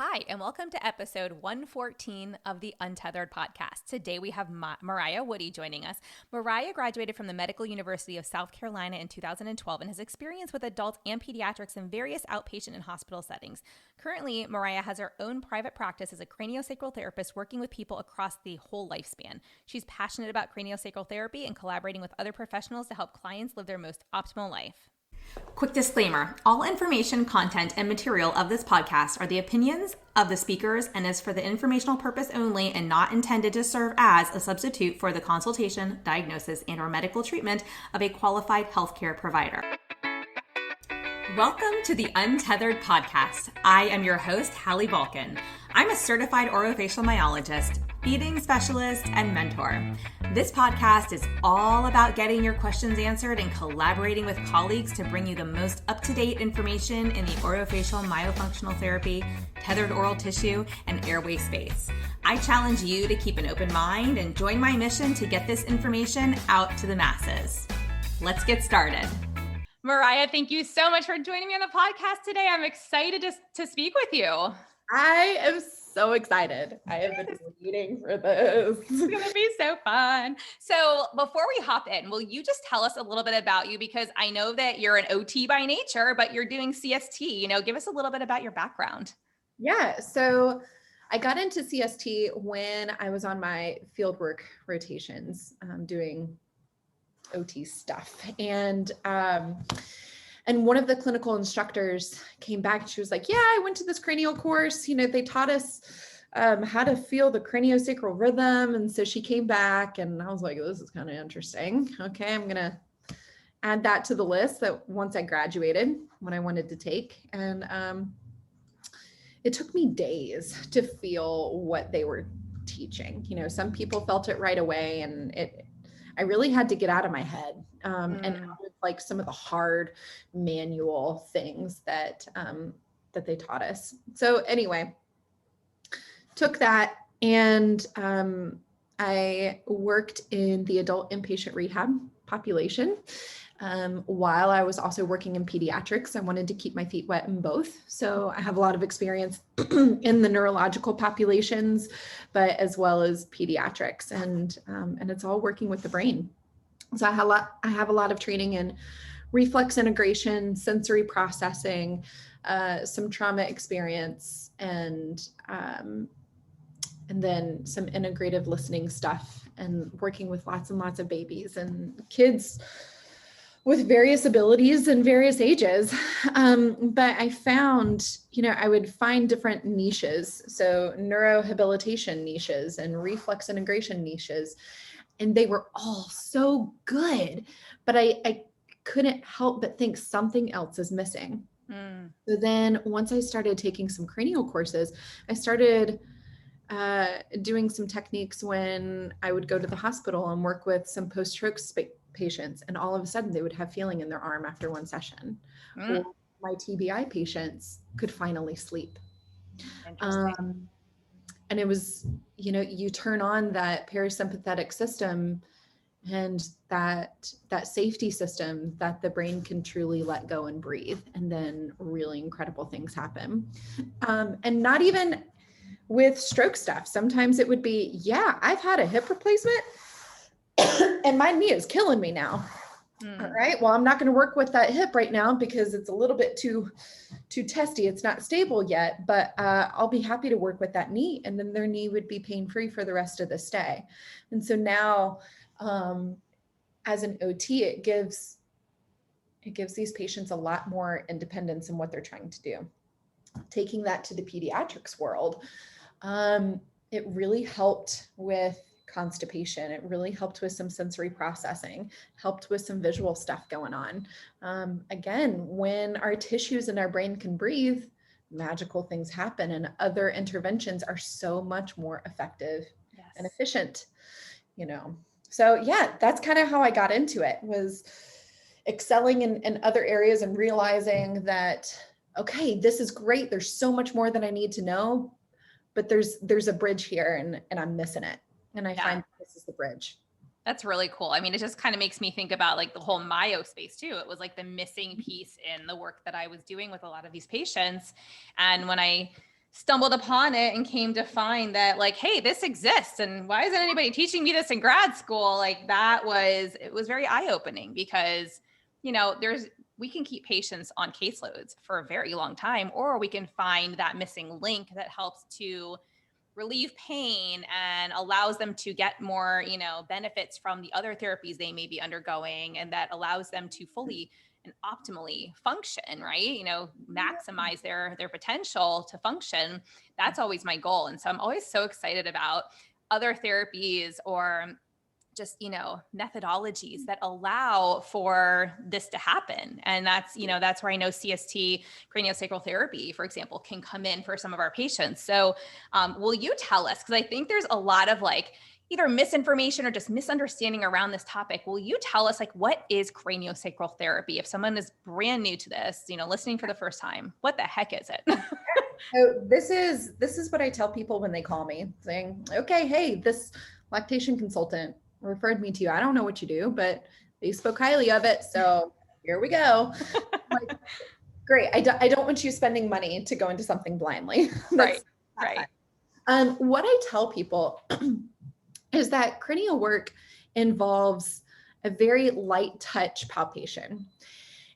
Hi, and welcome to episode 114 of the Untethered podcast. Today we have Mariah Woody joining us. Mariah graduated from the Medical University of South Carolina in 2012 and has experience with adults and pediatrics in various outpatient and hospital settings. Currently, Mariah has her own private practice as a craniosacral therapist working with people across the whole lifespan. She's passionate about craniosacral therapy and collaborating with other professionals to help clients live their most optimal life. Quick disclaimer, all information, content, and material of this podcast are the opinions of the speakers and is for the informational purpose only and not intended to serve as a substitute for the consultation, diagnosis, and or medical treatment of a qualified healthcare provider. Welcome to the Untethered podcast. I am your host, Hallie Balkin. I'm a certified orofacial myologist, feeding specialist, and mentor. This podcast is all about getting your questions answered and collaborating with colleagues to bring you the most up-to-date information in the orofacial myofunctional therapy, tethered oral tissue, and airway space. I challenge you to keep an open mind and join my mission to get this information out to the masses. Let's get started. Mariah, thank you so much for joining me on the podcast today. I'm excited to speak with you. I am so excited. I have been waiting for this. It's going to be so fun. So before we hop in, will you just tell us a little bit about you? Because I know that you're an OT by nature, but you're doing CST. Give us a little bit about your background. Yeah. So I got into CST when I was on my fieldwork rotations, doing OT stuff. And one of the clinical instructors came back and she was like, yeah, I went to this cranial course. They taught us how to feel the craniosacral rhythm. And so she came back and I was like, this is kind of interesting. Okay, I'm going to add that to the list that once I graduated, what I wanted to take. And it took me days to feel what they were teaching. Some people felt it right away, and I really had to get out of my head and out of like some of the hard manual things that they taught us. So anyway, took that and I worked in the adult inpatient rehab population while I was also working in pediatrics. I wanted to keep my feet wet in both. So I have a lot of experience in the neurological populations, but as well as pediatrics, and it's all working with the brain. So I have a lot of training in reflex integration, sensory processing, some trauma experience, and then some integrative listening stuff, and working with lots and lots of babies and kids with various abilities and various ages. But I found, I would find different niches. So neurohabilitation niches and reflex integration niches, and they were all so good, but I couldn't help but think something else is missing. So then once I started taking some cranial courses, I started doing some techniques when I would go to the hospital and work with some post-stroke patients, and all of a sudden they would have feeling in their arm after one session. Or my TBI patients could finally sleep. And it was, you turn on that parasympathetic system and that safety system that the brain can truly let go and breathe, and then really incredible things happen. And not even with stroke stuff. Sometimes it would be, yeah, I've had a hip replacement and my knee is killing me now. All right, well, I'm not going to work with that hip right now because it's a little bit too testy. It's not stable yet, but I'll be happy to work with that knee. And then their knee would be pain-free for the rest of the stay. And so now, as an OT, it gives these patients a lot more independence in what they're trying to do. Taking that to the pediatrics world, it really helped with constipation. It really helped with some sensory processing, helped with some visual stuff going on. Again, when our tissues and our brain can breathe, magical things happen, and other interventions are so much more effective and efficient, So yeah, that's kind of how I got into it, was excelling in other areas and realizing that, okay, this is great. There's so much more that I need to know, but there's a bridge here and I'm missing it. And I find this is the bridge. That's really cool. I mean, it just kind of makes me think about like the whole myo space too. It was like the missing piece in the work that I was doing with a lot of these patients. And when I stumbled upon it and came to find that like, hey, this exists. And why isn't anybody teaching me this in grad school? Like it was very eye-opening because, you know, we can keep patients on caseloads for a very long time, or we can find that missing link that helps to relieve pain and allows them to get more, you know, benefits from the other therapies they may be undergoing, and that allows them to fully and optimally function, right? You know, maximize their potential to function. That's always my goal. And so I'm always so excited about other therapies or just, you know, methodologies that allow for this to happen. And that's, you know, that's where I know CST, craniosacral therapy, for example, can come in for some of our patients. So will you tell us, because I think there's a lot of like either misinformation or just misunderstanding around this topic. Will you tell us like, what is craniosacral therapy? If someone is brand new to this, you know, listening for the first time, what the heck is it? So this is what I tell people when they call me saying, okay, hey, this lactation consultant referred me to you. I don't know what you do, but they spoke highly of it. So here we go. Like, great. I don't want you spending money to go into something blindly. Right. What I tell people is that cranial work involves a very light touch palpation.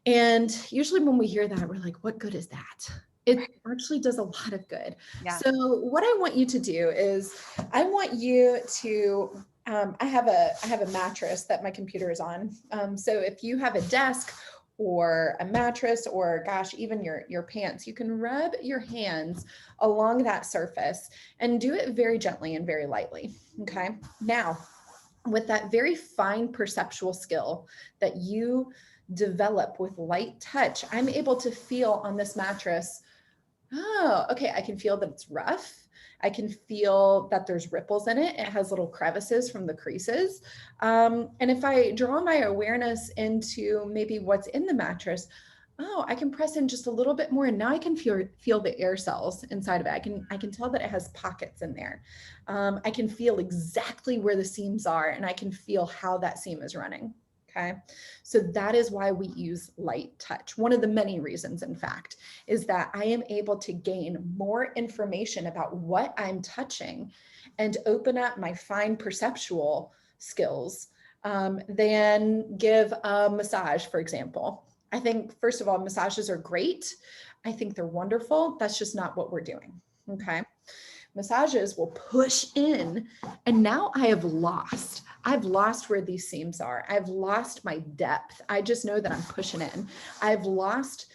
And usually when we hear that, we're like, what good is that? It actually does a lot of good. Yeah. So what I want you to do is I want you to, I have a mattress that my computer is on. So if you have a desk or a mattress or gosh, even your pants, you can rub your hands along that surface and do it very gently and very lightly. Okay. Now, with that very fine perceptual skill that you develop with light touch, I'm able to feel on this mattress, oh, okay, I can feel that it's rough. I can feel that there's ripples in it. It has little crevices from the creases. And if I draw my awareness into maybe what's in the mattress, oh, I can press in just a little bit more. And now I can feel the air cells inside of it. I can tell that it has pockets in there. I can feel exactly where the seams are, and I can feel how that seam is running. Okay. So that is why we use light touch. One of the many reasons, in fact, is that I am able to gain more information about what I'm touching and open up my fine perceptual skills than give a massage, for example. I think, first of all, massages are great. I think they're wonderful. That's just not what we're doing. Okay. Massages will push in, and now I've lost where these seams are. I've lost my depth. I just know that I'm pushing in. I've lost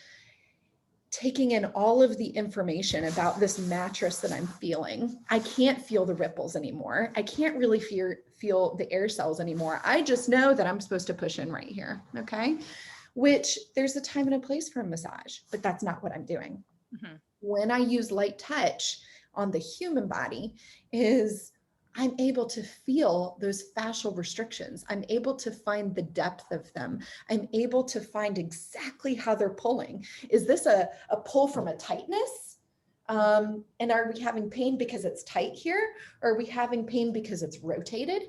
taking in all of the information about this mattress that I'm feeling. I can't feel the ripples anymore. I can't really feel the air cells anymore. I just know that I'm supposed to push in right here. Okay. Which there's a time and a place for a massage, but that's not what I'm doing. Mm-hmm. When I use light touch on the human body, is I'm able to feel those fascial restrictions. I'm able to find the depth of them. I'm able to find exactly how they're pulling. Is this a pull from a tightness? And are we having pain because it's tight here? Or are we having pain because it's rotated?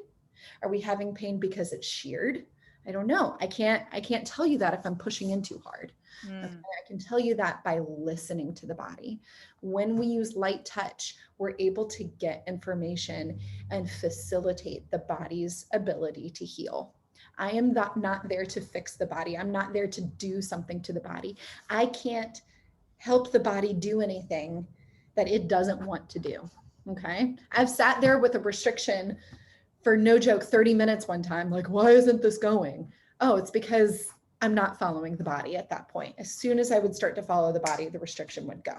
Are we having pain because it's sheared? I don't know. I can't tell you that if I'm pushing in too hard. Okay? I can tell you that by listening to the body. When we use light touch, we're able to get information and facilitate the body's ability to heal. I am not there to fix the body. I'm not there to do something to the body. I can't help the body do anything that it doesn't want to do. Okay. I've sat there with a restriction for no joke, 30 minutes one time, like, why isn't this going? Oh, it's because I'm not following the body at that point. As soon as I would start to follow the body, the restriction would go.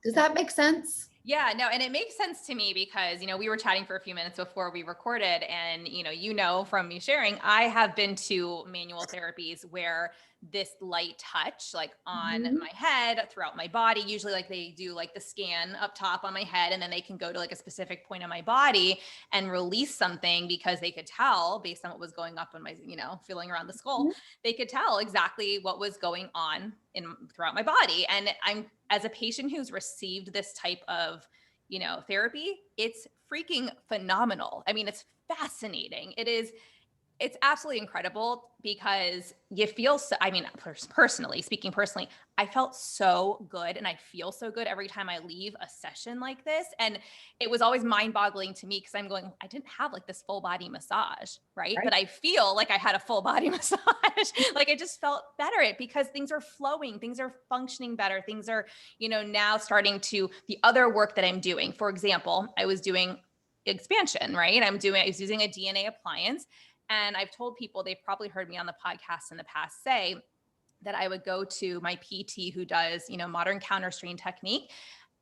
Does that make sense? Yeah, no, and it makes sense to me because, you know, we were chatting for a few minutes before we recorded, and, you know, from me sharing, I have been to manual therapies where this light touch, like on my head, throughout my body, usually like they do like the scan up top on my head, and then they can go to like a specific point on my body and release something because they could tell based on what was going up on my, you know, feeling around the skull, they could tell exactly what was going on throughout my body. And I'm, as a patient who's received this type of, you know, therapy, it's freaking phenomenal. I mean, it's fascinating. It is it's absolutely incredible because you feel so, I mean, personally, speaking personally, I felt so good and I feel so good every time I leave a session like this. And it was always mind boggling to me because I'm going, I didn't have like this full body massage, right? Right. But I feel like I had a full body massage. Like I just felt better because things are flowing, things are functioning better. Things are, now starting to the other work that I'm doing. For example, I was doing expansion, right? I was using a DNA appliance. And I've told people, they've probably heard me on the podcast in the past say that I would go to my PT who does, modern counter strain technique.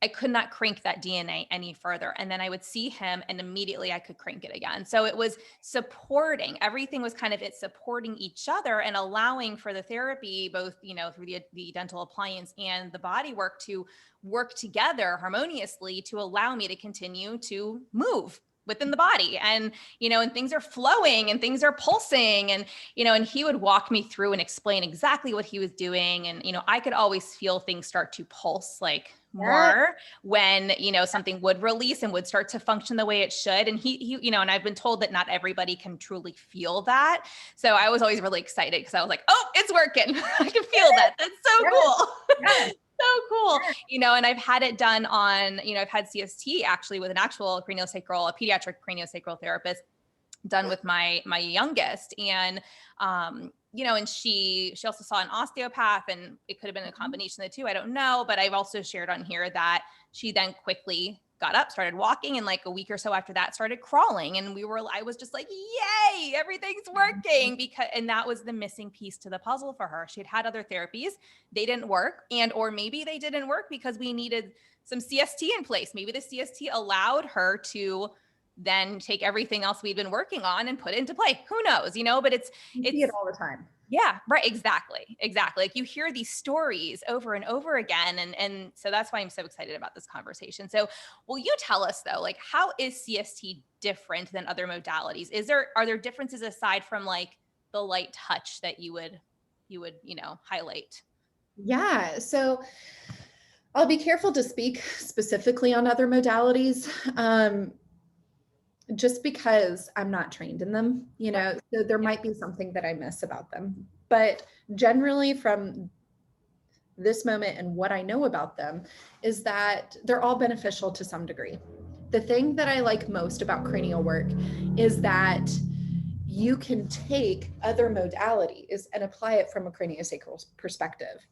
I could not crank that DNA any further. And then I would see him and immediately I could crank it again. So it was supporting, everything was kind of it supporting each other and allowing for the therapy, both, through the dental appliance and the body work to work together harmoniously to allow me to continue to move within the body. And, and things are flowing and things are pulsing and, and he would walk me through and explain exactly what he was doing. And, I could always feel things start to pulse like more when, something would release and would start to function the way it should. And he, and I've been told that not everybody can truly feel that. So I was always really excited because I was like, oh, it's working. I can feel that. That's so cool. Yes. So cool. And I've had it done on, I've had CST actually with an actual craniosacral, a pediatric craniosacral therapist done with my youngest. And, and she also saw an osteopath and it could have been a combination of the two. I don't know, but I've also shared on here that she then quickly got up, started walking, and like a week or so after that started crawling. And I was just like, yay, everything's working and that was the missing piece to the puzzle for her. She had other therapies. They didn't work. Or maybe they didn't work because we needed some CST in place. Maybe the CST allowed her to then take everything else we've been working on and put it into play. Who knows, but You see it all the time. Yeah, right. Exactly. Like you hear these stories over and over again. And so that's why I'm so excited about this conversation. So will you tell us though, like how is CST different than other modalities? Are there differences aside from like the light touch that you would, highlight? Yeah. So I'll be careful to speak specifically on other modalities. Just because I'm not trained in them, so there might be something that I miss about them. But generally from this moment and what I know about them is that they're all beneficial to some degree. The thing that I like most about cranial work is that you can take other modalities and apply it from a craniosacral perspective.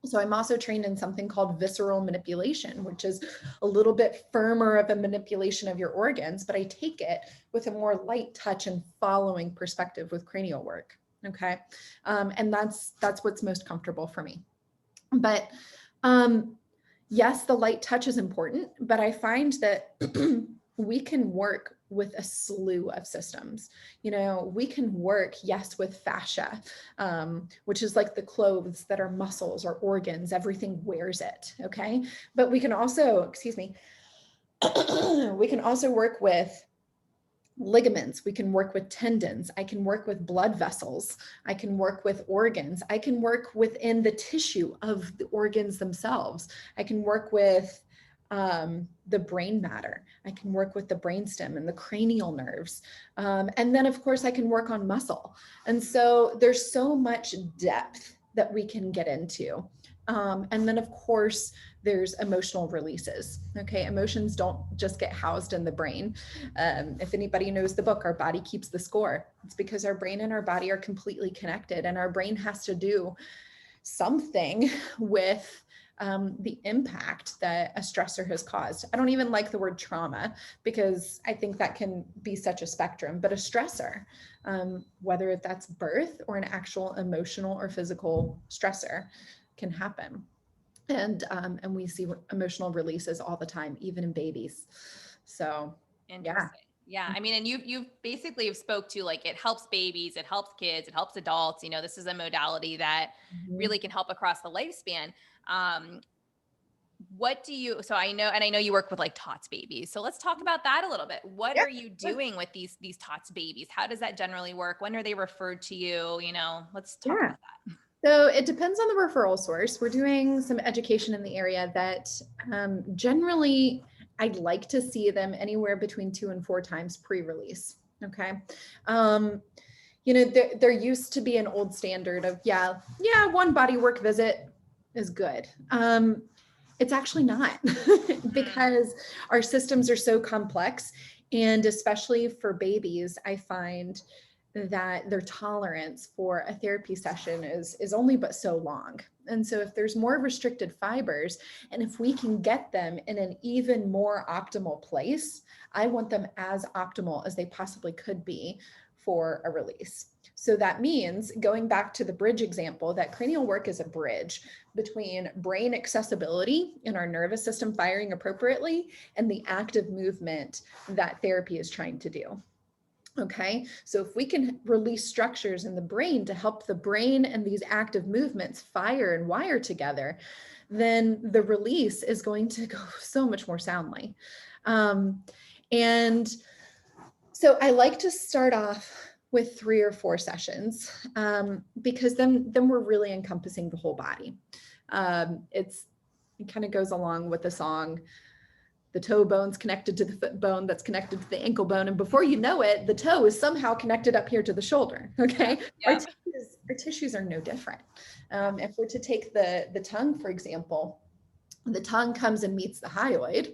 So I'm also trained in something called visceral manipulation, which is a little bit firmer of a manipulation of your organs, but I take it with a more light touch and following perspective with cranial work. Okay. And that's what's most comfortable for me. But yes, the light touch is important, but I find that we can work with a slew of systems. We can work, yes, with fascia, which is like the clothes that are muscles or organs, everything wears it. Okay. But we can also, we can also work with ligaments. We can work with tendons. I can work with blood vessels. I can work with organs. I can work within the tissue of the organs themselves. I can work with the brain matter. I can work with the brainstem and the cranial nerves. And then of course I can work on muscle. And so there's so much depth that we can get into. And then of course there's emotional releases. Okay. Emotions don't just get housed in the brain. If anybody knows the book, Our Body Keeps the Score, it's because our brain and our body are completely connected, and our brain has to do something with the impact that a stressor has caused. I don't even like the word trauma because I think that can be such a spectrum, but a stressor, whether that's birth or an actual emotional or physical stressor, can happen. And we see emotional releases all the time, even in babies. So yeah. Yeah. I mean, and you basically have spoke to like, it helps babies, it helps kids, it helps adults. This is a modality that really can help across the lifespan. So I know you work with like TOTs babies. So let's talk about that a little bit. What are you doing with these TOTs babies? How does that generally work? When are they referred to you? Let's talk about that. So it depends on the referral source. We're doing some education in the area that generally I'd like to see them anywhere between 2 and 4 times pre-release. Okay. you know, there used to be an old standard of, yeah, one body work visit is good. It's actually not because our systems are so complex. And especially for babies, I find that their tolerance for a therapy session is only but so long. And so if there's more restricted fibers, and if we can get them in an even more optimal place, I want them as optimal as they possibly could be for a release. So that means, going back to the bridge example, that cranial work is a bridge between brain accessibility and our nervous system firing appropriately and the active movement that therapy is trying to do. Okay, so if we can release structures in the brain to help the brain and these active movements fire and wire together, then the release is going to go so much more soundly. And so I like to start off with 3 or 4 sessions because then we're really encompassing the whole body. It kind of goes along with the song, the toe bone's connected to the foot bone that's connected to the ankle bone. And before you know it, the toe is somehow connected up here to the shoulder. Okay. Yeah. Our tissues are no different. If we're to take the tongue, for example, the tongue comes and meets the hyoid.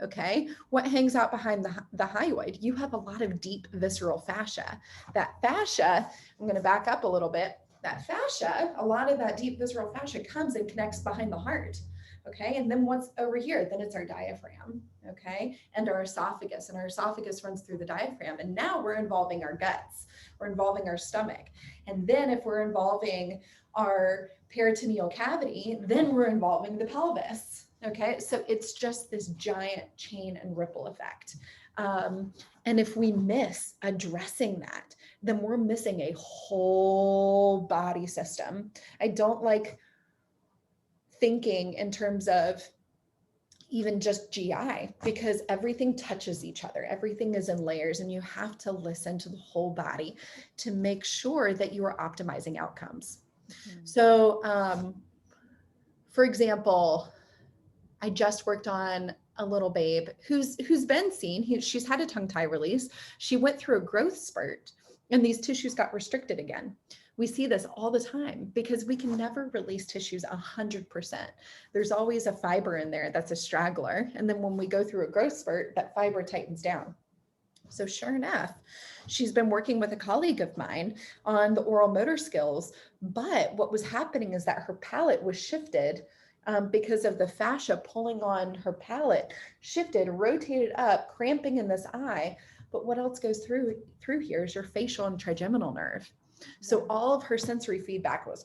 Okay. What hangs out behind the hyoid? You have a lot of deep visceral fascia. That fascia, I'm going to back up a little bit. That fascia, a lot of that deep visceral fascia comes and connects behind the heart. Okay. And then once over here, then it's our diaphragm. Okay. And our esophagus, and our esophagus runs through the diaphragm. And now we're involving our guts, we're involving our stomach. And then if we're involving our peritoneal cavity, then we're involving the pelvis. Okay. So it's just this giant chain and ripple effect. And if we miss addressing that, then we're missing a whole body system. I don't like thinking in terms of even just GI, because everything touches each other. Everything is in layers, and you have to listen to the whole body to make sure that you are optimizing outcomes. Mm-hmm. So, for example, I just worked on a little babe who's been seen. She's had a tongue tie release. She went through a growth spurt, and these tissues got restricted again. We see this all the time because we can never release tissues 100%. There's always a fiber in there that's a straggler. And then when we go through a growth spurt, that fiber tightens down. So sure enough, she's been working with a colleague of mine on the oral motor skills. But what was happening is that her palate was shifted because of the fascia pulling on her palate, shifted, rotated up, cramping in this eye. But what else goes through here is your facial and trigeminal nerve. So all of her sensory feedback was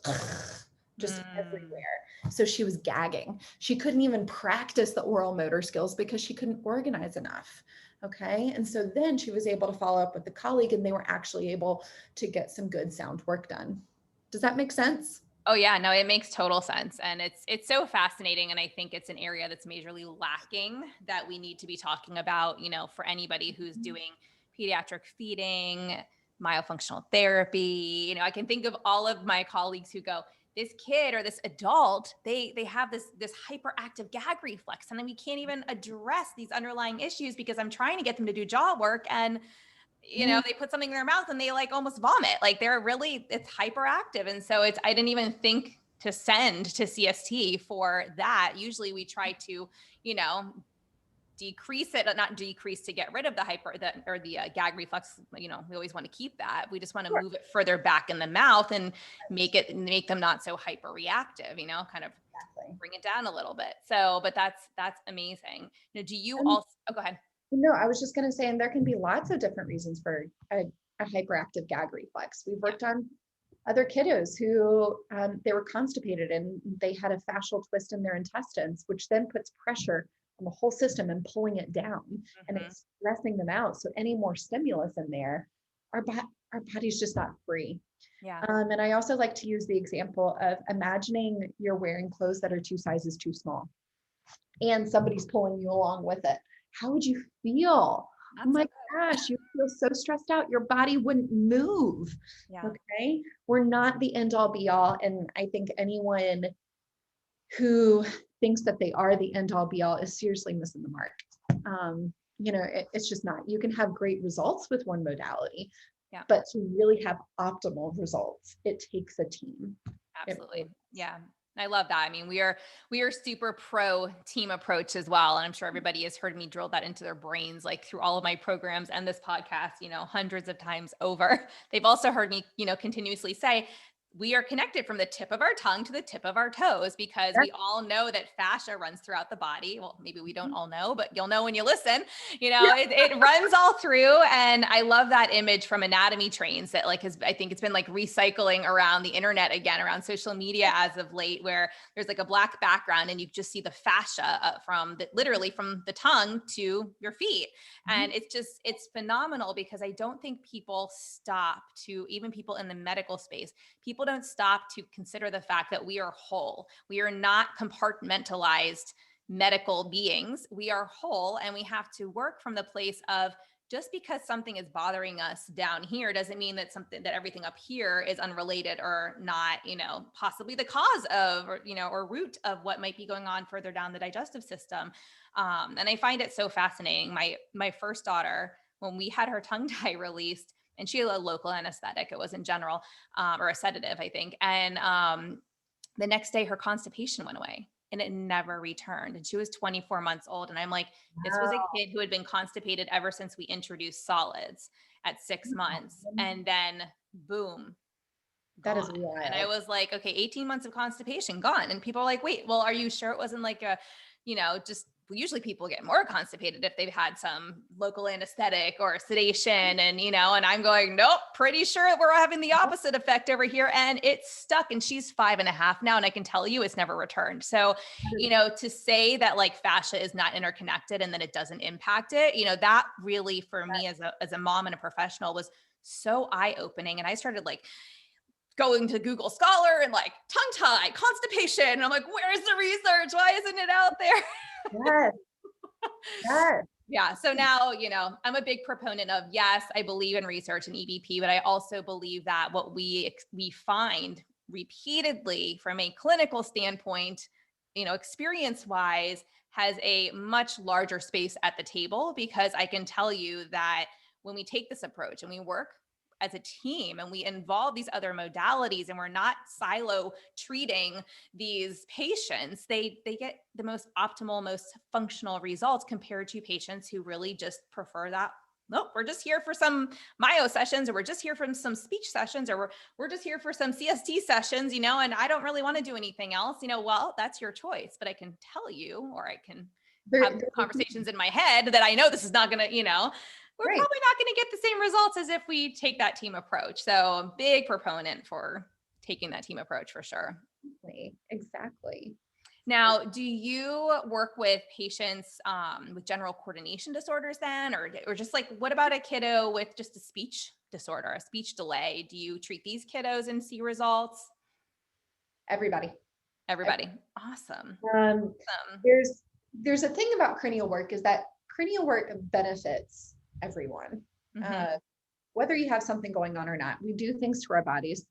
just everywhere. So she was gagging. She couldn't even practice the oral motor skills because she couldn't organize enough. Okay. And so then she was able to follow up with the colleague, and they were actually able to get some good sound work done. Does that make sense? Oh yeah, no, it makes total sense. And it's so fascinating. And I think it's an area that's majorly lacking that we need to be talking about, for anybody who's doing pediatric feeding, myofunctional therapy. I can think of all of my colleagues who go, this kid or this adult, they have this hyperactive gag reflex. And then we can't even address these underlying issues because I'm trying to get them to do jaw work, and they put something in their mouth and they like almost vomit. Like it's hyperactive. And so I didn't even think to send to CST for that. Usually we try to, decrease it, not decrease to get rid of the gag reflex. We always want to keep that. We just want to move it further back in the mouth and make them not so hyper reactive, kind of bring it down a little bit. So, but that's amazing. Do you also, go ahead. No, I was just going to say, and there can be lots of different reasons for a hyperactive gag reflex. We've worked on other kiddos who they were constipated and they had a fascial twist in their intestines, which then puts pressure on the whole system and pulling it down and it's stressing them out. So any more stimulus in there, our body's just not free. Yeah. And I also like to use the example of imagining you're wearing clothes that are 2 sizes too small and somebody's pulling you along with it. How would you feel? That's oh my gosh, you feel so stressed out. Your body wouldn't move. Yeah. Okay. We're not the end all be all. And I think anyone who thinks that they are the end all be all is seriously missing the mark. It's just not. You can have great results with one modality, Yeah. But to really have optimal results, it takes a team. Absolutely. Yeah. I love that. I mean, we are super pro team approach as well. And I'm sure everybody has heard me drill that into their brains, like through all of my programs and this podcast, hundreds of times over. They've also heard me, continuously say, we are connected from the tip of our tongue to the tip of our toes, because we all know that fascia runs throughout the body. Well, maybe we don't all know, but you'll know when you listen. It runs all through. And I love that image from Anatomy Trains that I think it's been like recycling around the internet again, around social media as of late, where there's like a black background and you just see the fascia literally from the tongue to your feet. And it's phenomenal, because I don't think people stop to, even people in the medical space, people don't stop to consider the fact that we are whole. We are not compartmentalized medical beings. We are whole, and we have to work from the place of, just because something is bothering us down here doesn't mean that everything up here is unrelated or not, possibly the cause of, or root of what might be going on further down the digestive system. And I find it so fascinating. My first daughter, when we had her tongue tie released, and she had a local anesthetic, it was in general, or a sedative, I think. And the next day her constipation went away and it never returned. And she was 24 months old. And I'm like, this was a kid who had been constipated ever since we introduced solids at 6 months. And then boom, That gone. is wild. And I was like, okay, 18 months of constipation gone. And people are like, wait, well, are you sure it wasn't like just usually people get more constipated if they've had some local anesthetic or sedation and I'm going, nope, pretty sure we're having the opposite effect over here. And it's stuck, and she's 5.5 now. And I can tell you it's never returned. So, to say that like fascia is not interconnected and that it doesn't impact it, that really for me as a mom and a professional was so eye-opening. And I started like going to Google Scholar and like tongue tie, constipation. And I'm like, where's the research? Why isn't it out there? Yes. Yes. Yeah. So now, I'm a big proponent of, yes, I believe in research and EBP, but I also believe that what we find repeatedly from a clinical standpoint, experience wise, has a much larger space at the table, because I can tell you that when we take this approach and we work as a team and we involve these other modalities and we're not silo treating these patients, they get the most optimal, most functional results compared to patients who really just prefer that. Nope, we're just here for some myo sessions, or we're just here for some speech sessions, or we're just here for some CST sessions, and I don't really want to do anything else. Well, that's your choice, but I can tell you, or I can have conversations in my head that I know this is not going to, we're probably not going to get the same results as if we take that team approach. So I'm a big proponent for taking that team approach for sure. Exactly. Now, do you work with patients with general coordination disorders then, or just like, what about a kiddo with just a speech disorder, a speech delay? Do you treat these kiddos and see results? Everybody. Awesome. There's a thing about cranial work, is that cranial work benefits everyone. Whether you have something going on or not. We do things to our bodies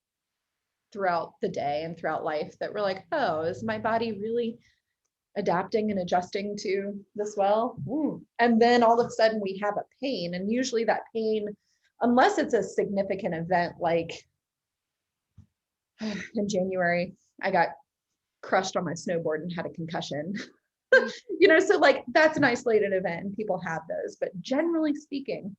throughout the day and throughout life that we're like, oh, is my body really adapting and adjusting to this well? And then all of a sudden we have a pain, and usually that pain, unless it's a significant event, like in January, I got crushed on my snowboard and had a concussion. So like that's an isolated event and people have those, but generally speaking,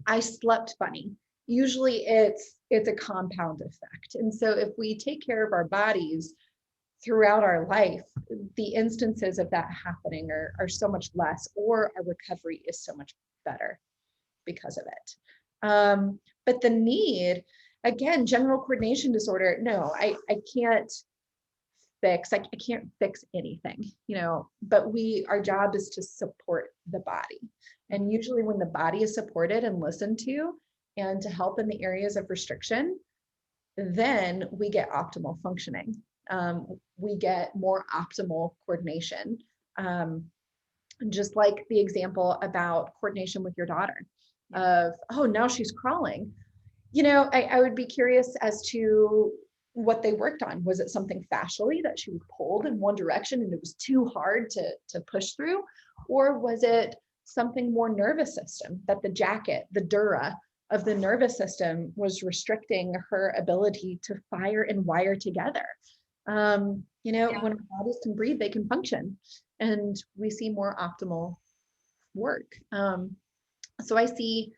I slept funny. Usually it's a compound effect. And so if we take care of our bodies throughout our life, the instances of that happening are so much less, or our recovery is so much better because of it. But the need, again, general coordination disorder, no, I can't fix. I can't fix anything, but our job is to support the body. And usually when the body is supported and listened to, and to help in the areas of restriction, then we get optimal functioning. We get more optimal coordination. Just like the example about coordination with your daughter of, oh, now she's crawling. I would be curious as to what they worked on. Was it something fascially that she was pulled in one direction and it was too hard to push through? Or was it something more nervous system, that the jacket, the dura of the nervous system was restricting her ability to fire and wire together. When our bodies can breathe, they can function, and we see more optimal work. So I see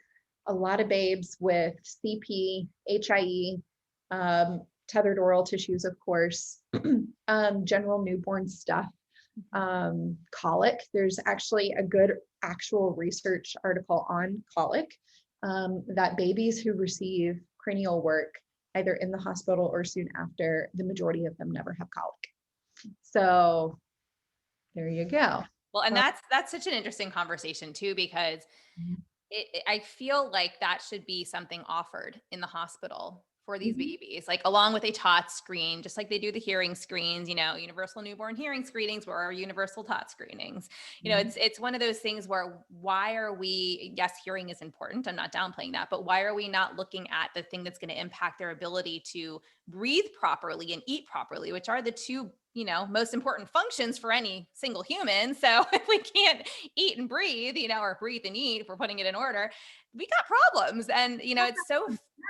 a lot of babes with CP, HIE, tethered oral tissues, of course, general newborn stuff, colic. There's actually a good actual research article on colic, that babies who receive cranial work, either in the hospital or soon after, the majority of them never have colic. So there you go. Well, and that's such an interesting conversation too, because I feel like that should be something offered in the hospital for these babies, like along with a TOTs screen, just like they do the hearing screens, universal newborn hearing screenings or universal TOTs screenings. It's one of those things where why are we, yes, hearing is important. I'm not downplaying that, but why are we not looking at the thing that's going to impact their ability to breathe properly and eat properly, which are the two most important functions for any single human. So if we can't eat and breathe, or breathe and eat, if we're putting it in order, we got problems. And,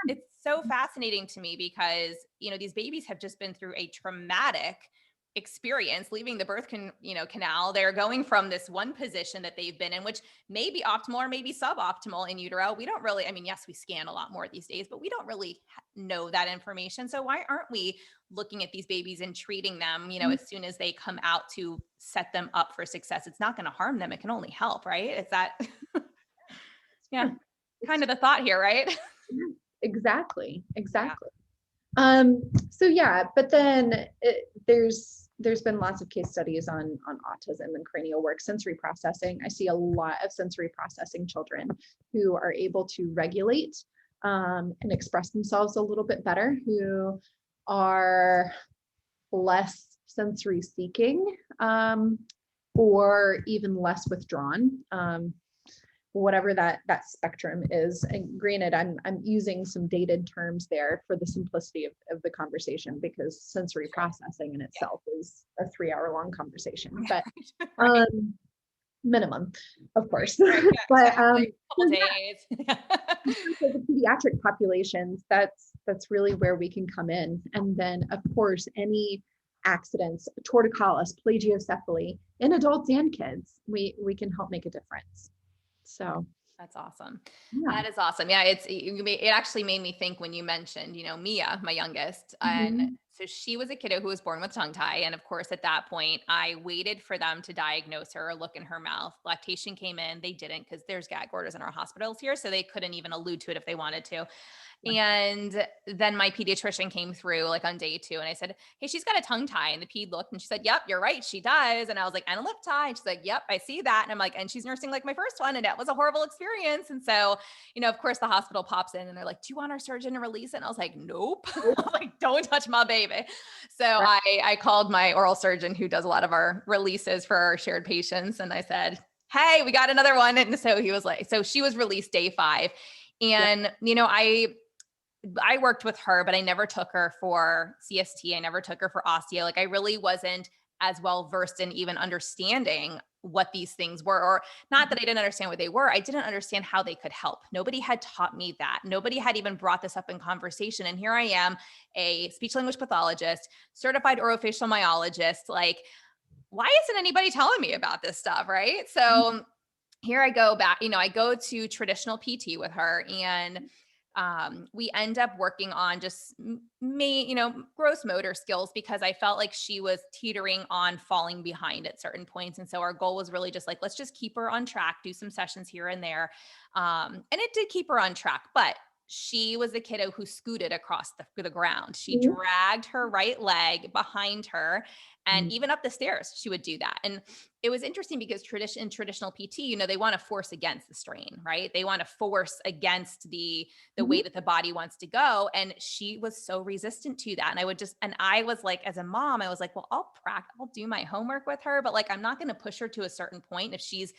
it's so fascinating to me because, these babies have just been through a traumatic experience leaving the birth canal. They're going from this one position that they've been in, which may be optimal or maybe suboptimal in utero. We don't really, yes, we scan a lot more these days, but we don't really know that information. So why aren't we looking at these babies and treating them, as soon as they come out to set them up for success? It's not going to harm them. It can only help, right? It's that, yeah, kind of the thought here, right? Exactly. So yeah, but then there's been lots of case studies on autism and cranial work, sensory processing. I see a lot of sensory processing children who are able to regulate and express themselves a little bit better, who are less sensory seeking, or even less withdrawn. Whatever that spectrum is. And granted, I'm using some dated terms there for the simplicity of the conversation, because sensory processing in itself is a 3-hour-long conversation, but minimum, of course. But days. for the pediatric populations, that's really where we can come in. And then, of course, any accidents, torticollis, plagiocephaly in adults and kids, we can help make a difference. So that's awesome. Yeah. That is awesome. Yeah. It actually made me think when you mentioned, Mia, my youngest, and so she was a kiddo who was born with tongue tie. And of course, at that point, I waited for them to diagnose her or look in her mouth. Lactation came in. They didn't, because there's gag orders in our hospitals here. So they couldn't even allude to it if they wanted to. And then my pediatrician came through like on day 2, and I said, hey, she's got a tongue tie. And the ped looked and she said, yep, you're right, she does. And I was like, and a lip tie. And she's like, yep, I see that. And I'm like, and she's nursing like my first one, and it was a horrible experience. And so, of course the hospital pops in and they're like, do you want our surgeon to release it? And I was like, nope. I was like, don't touch my baby. So I called my oral surgeon who does a lot of our releases for our shared patients. And I said, hey, we got another one. And so he was like, so she was released day 5. And, I worked with her, but I never took her for CST. I never took her for osteo. Like I really wasn't as well versed in even understanding what these things were, or not that I didn't understand what they were. I didn't understand how they could help. Nobody had taught me that. Nobody had even brought this up in conversation. And here I am, a speech language pathologist, certified orofacial myologist. Like, why isn't anybody telling me about this stuff? Right. So here I go back, I go to traditional PT with her, and we end up working on just gross motor skills, because I felt like she was teetering on falling behind at certain points. And so our goal was really just like, let's just keep her on track, do some sessions here and there. And it did keep her on track, but she was the kiddo who scooted across the ground. She dragged her right leg behind her, and even up the stairs, she would do that. And it was interesting because traditional PT, they want to force against the strain, right? They want to force against the way that the body wants to go. And she was so resistant to that. And I was like, as a mom, I was like, well, I'll do my homework with her, but like, I'm not going to push her to a certain point if she's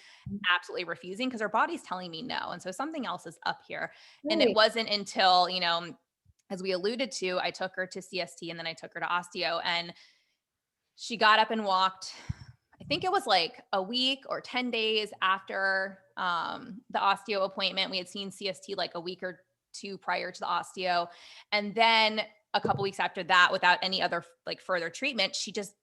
absolutely refusing, because her body's telling me no. And so something else is up here. Right. And it wasn't until, as we alluded to, I took her to CST and then I took her to osteo, and she got up and walked. I think it was like a week or 10 days after the osteo appointment. We had seen CST like a week or 2 prior to the osteo. And then a couple weeks after that, without any other like further treatment, she just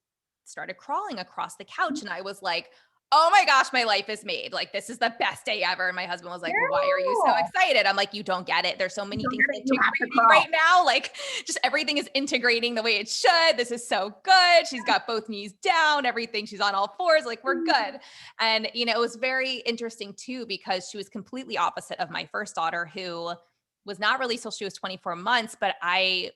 started crawling across the couch. And I was like, oh my gosh, my life is made. Like, this is the best day ever. And my husband was like, why are you so excited? I'm like, you don't get it. There's so many things integrating right now. Like, just everything is integrating the way it should. This is so good. She's got both knees down, everything. She's on all fours. Like, we're good. And, you know, it was very interesting too, because she was completely opposite of my first daughter, who was not released till she was 24 months. But I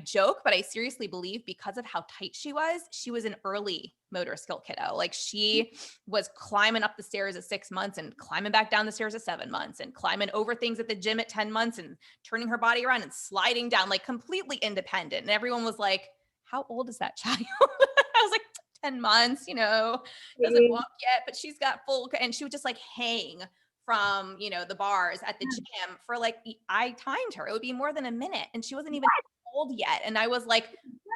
joke, but I seriously believe because of how tight she was an early motor skill kiddo. Like, she was climbing up the stairs at 6 months and climbing back down the stairs at 7 months and climbing over things at the gym at 10 months and turning her body around and sliding down, like completely independent. And everyone was like, how old is that child? I was like, 10 months, you know, doesn't walk yet, but she's got full, and she would just like hang from, you know, the bars at the gym for like, I timed her. It would be more than a minute and she wasn't even old yet. And I was like,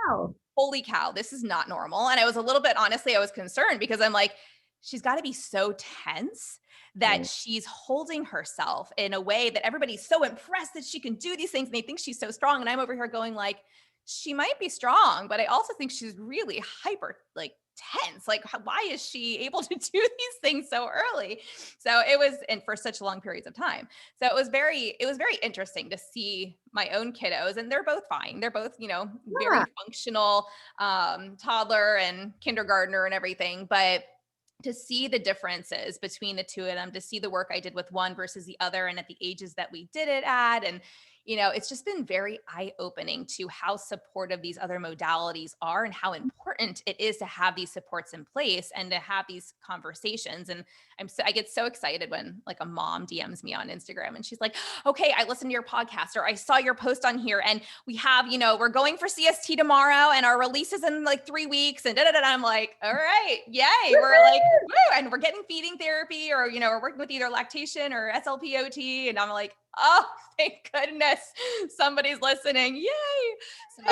wow, holy cow, this is not normal. And I was a little bit, honestly, I was concerned because I'm like, she's got to be so tense that she's holding herself in a way that everybody's so impressed that she can do these things and they think she's so strong. And I'm over here going like, she might be strong, but I also think she's really hyper, like tense. Like, why is she able to do these things so early? So it was, and for such long periods of time. So it was very interesting to see my own kiddos, and they're both fine. They're both, you know, very functional, toddler and kindergartner and everything. But to see the differences between the two of them, to see the work I did with one versus the other, and at the ages that we did it at, and you know, it's just been very eye-opening to how supportive these other modalities are and how important it is to have these supports in place and to have these conversations. And I get so excited when like a mom DMs me on Instagram and she's like, okay, I listened to your podcast, or I saw your post on here, and we have, you know, we're going for CST tomorrow and our release is in like 3 weeks, and I'm like, all right, yay. We're like, woo, and we're getting feeding therapy, or, you know, we're working with either lactation or SLPOT. And I'm like, oh, thank goodness somebody's listening. Yay. So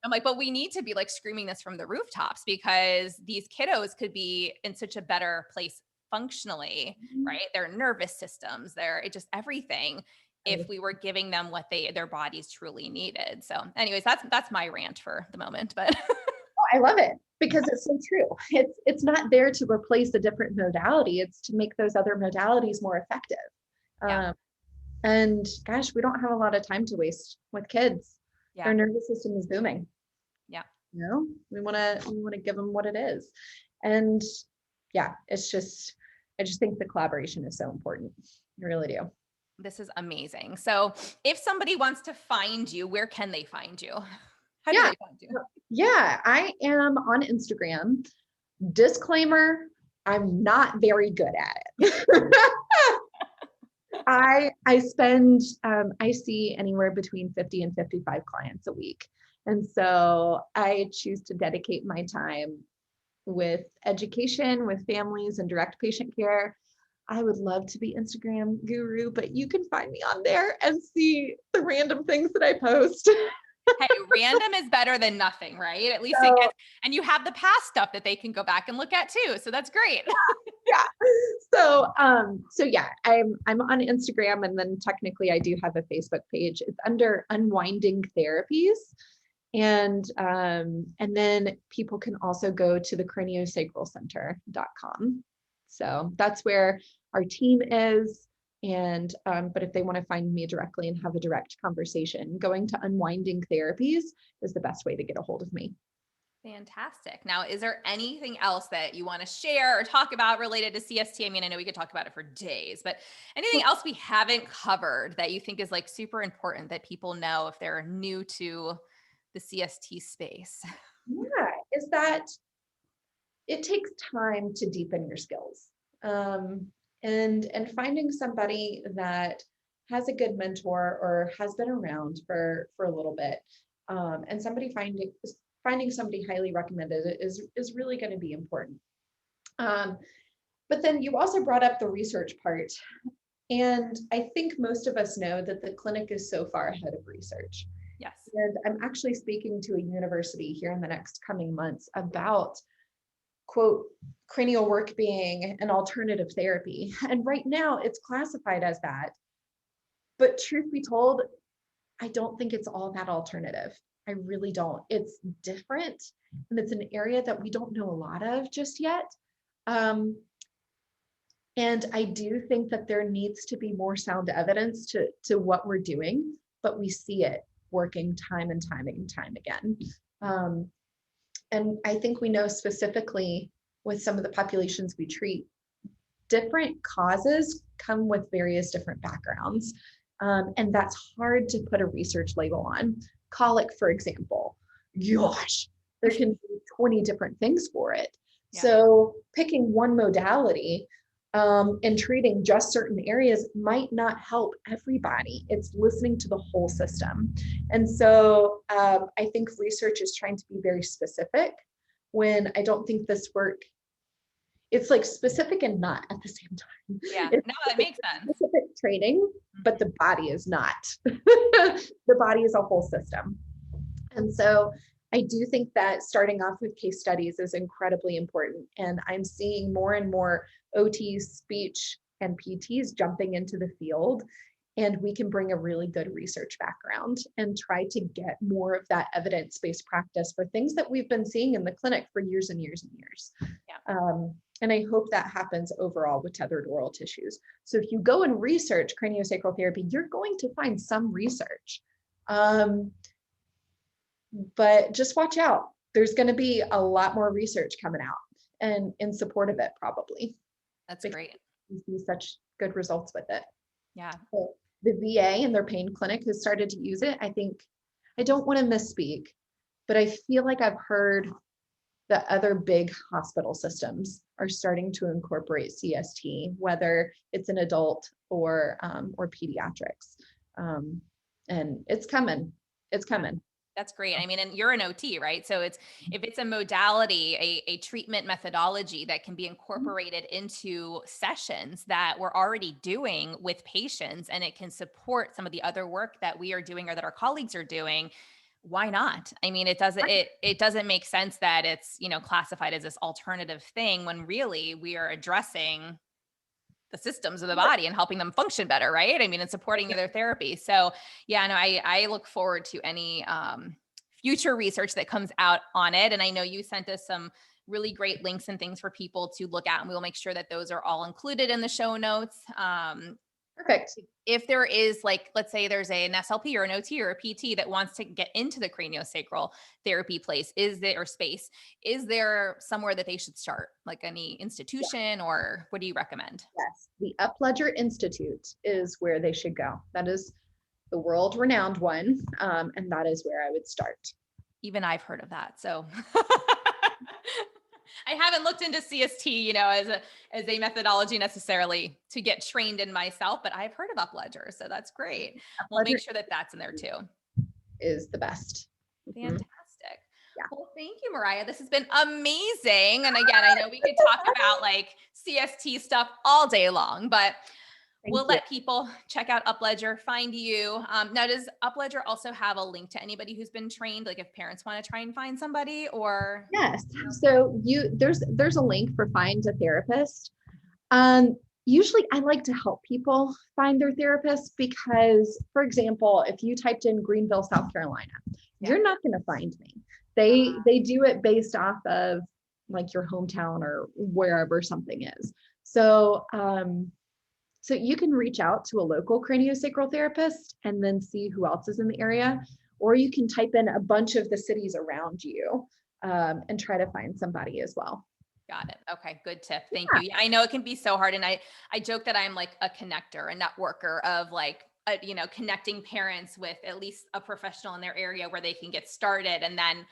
I'm like, but we need to be like screaming this from the rooftops, because these kiddos could be in such a better place functionally, right? Their nervous systems, it just everything, if we were giving them what their bodies truly needed. So anyways, that's my rant for the moment, but I love it because it's so true. It's not there to replace a different modality. It's to make those other modalities more effective. Yeah. And gosh, we don't have a lot of time to waste with kids. Yeah. Their nervous system is booming. Yeah. You know, we want to give them what it is. And yeah, I just think the collaboration is so important. I really do. This is amazing. So if somebody wants to find you, where can they find you? How do they find you? Yeah, I am on Instagram. Disclaimer, I'm not very good at it. I see anywhere between 50 and 55 clients a week. And so I choose to dedicate my time with education, with families, and direct patient care. I would love to be Instagram guru, but you can find me on there and see the random things that I post. Hey, random is better than nothing, right? At least and you have the past stuff that they can go back and look at too. So that's great. Yeah. So yeah, I'm on Instagram, and then technically I do have a Facebook page. It's under Unwinding Therapies. And then people can also go to the Craniosacralcenter.com. So that's where our team is. And, but if they want to find me directly and have a direct conversation, going to Unwinding Therapies is the best way to get a hold of me. Fantastic. Now, is there anything else that you want to share or talk about related to CST? I mean, I know we could talk about it for days, but anything else we haven't covered that you think is like super important that people know if they're new to the CST space? Yeah, is that it takes time to deepen your skills. And finding somebody that has a good mentor or has been around for a little bit, and finding somebody highly recommended is really going to be important. But then you also brought up the research part, and I think most of us know that the clinic is so far ahead of research. Yes. And I'm actually speaking to a university here in the next coming months about, quote, cranial work being an alternative therapy. And right now it's classified as that. But truth be told, I don't think it's all that alternative. I really don't. It's different, and it's an area that we don't know a lot of just yet. And I do think that there needs to be more sound evidence to what we're doing, but we see it working time and time and time again. And I think we know specifically with some of the populations we treat, different causes come with various different backgrounds. And that's hard to put a research label on. Colic, for example, gosh, there can be 20 different things for it. Yeah. So picking one modality and treating just certain areas might not help everybody. It's listening to the whole system. And so I think research is trying to be very specific when I don't think this work, it's like specific and not at the same time. Yeah, it's no, that makes sense. Specific training, but the body is not. The body is a whole system. And so I do think that starting off with case studies is incredibly important. And I'm seeing more and more OTs, speech, and PTs jumping into the field. And we can bring a really good research background and try to get more of that evidence-based practice for things that we've been seeing in the clinic for years and years and years. Yeah. And I hope that happens overall with tethered oral tissues. So if you go and research craniosacral therapy, you're going to find some research. But just watch out. There's going to be a lot more research coming out and in support of it, probably. That's great. We see such good results with it. Yeah. So the VA and their pain clinic has started to use it. I think, I don't want to misspeak, but I feel like I've heard that other big hospital systems are starting to incorporate CST, whether it's an adult or pediatrics. And it's coming. It's coming. That's great. I mean, and you're an OT, right? So if it's a modality, a treatment methodology that can be incorporated into sessions that we're already doing with patients, and it can support some of the other work that we are doing or that our colleagues are doing, why not? I mean, it doesn't make sense that it's, classified as this alternative thing when really we are addressing the systems of the body and helping them function better, right? I mean, and supporting their therapy. So yeah, no, I look forward to any future research that comes out on it. And I know you sent us some really great links and things for people to look at, and we will make sure that those are all included in the show notes. Perfect. If there is, like, let's say there's an SLP or an OT or a PT that wants to get into the craniosacral therapy space, is there somewhere that they should start, like any institution, or what do you recommend? Yes, the Upledger Institute is where they should go. That is the world-renowned one, and that is where I would start. Even I've heard of that, so I haven't looked into CST, as a methodology necessarily to get trained in myself, but I've heard of Upledger, so that's great. We'll make sure that that's in there too. Is the best. Fantastic. Yeah. Well, thank you, Mariah. This has been amazing. And again, I know we could talk about like CST stuff all day long, but we'll let people check out Upledger, find you. Now, does Upledger also have a link to anybody who's been trained? Like if parents want to try and find somebody, or? Yes. So there's a link for find a therapist. Usually I like to help people find their therapist because, for example, if you typed in Greenville, South Carolina, you're not going to find me. They do it based off of like your hometown or wherever something is. So, so you can reach out to a local craniosacral therapist and then see who else is in the area, or you can type in a bunch of the cities around you and try to find somebody as well. Got it. Okay. Good tip. Thank you. Yeah, I know it can be so hard. And I joke that I'm like a connector, a networker of like, connecting parents with at least a professional in their area where they can get started. And then,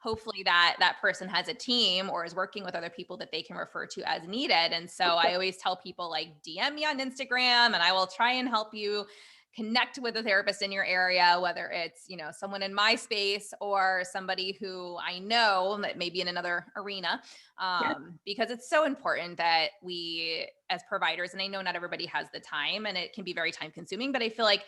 hopefully that person has a team or is working with other people that they can refer to as needed. And so I always tell people like DM me on Instagram and I will try and help you connect with a therapist in your area, whether it's, someone in my space or somebody who I know that may be in another arena, because it's so important that we as providers, and I know not everybody has the time and it can be very time consuming, but I feel like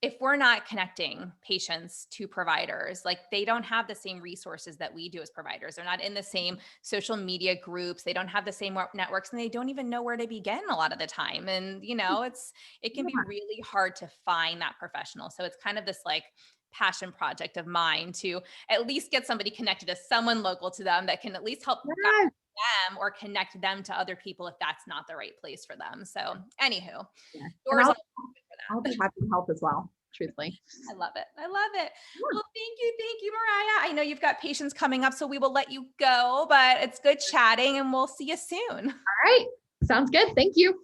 if we're not connecting patients to providers, like they don't have the same resources that we do as providers. They're not in the same social media groups. They don't have the same networks, and they don't even know where to begin a lot of the time. And, it can be really hard to find that professional. So it's kind of this like passion project of mine to at least get somebody connected to someone local to them that can at least help guide them or connect them to other people if that's not the right place for them. So anywho, Yeah. doors I'll, open for I'll that. be happy to help as well, truthfully. I love it. I love it. Well, thank you, Mariah. I know you've got patients coming up, so we will let you go, but it's good chatting and we'll see you soon. All right. Sounds good. Thank you.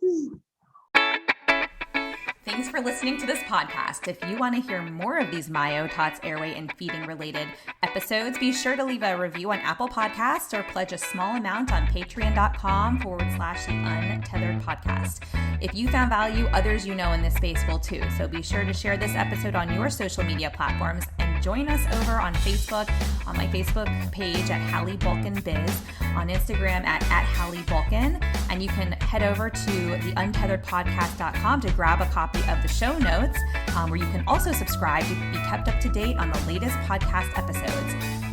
Thanks for listening to this podcast. If you want to hear more of these myo, TOTs, airway, and feeding related episodes, be sure to leave a review on Apple Podcasts or pledge a small amount on patreon.com/the Untethered Podcast. If you found value, others you know in this space will too. So be sure to share this episode on your social media platforms and join us over on Facebook, on my Facebook page at Hallie Bulkin Biz, on Instagram at Hallie Bulkin, and you can head over to theuntetheredpodcast.com to grab a copy of the show notes, where you can also subscribe to be kept up to date on the latest podcast episodes.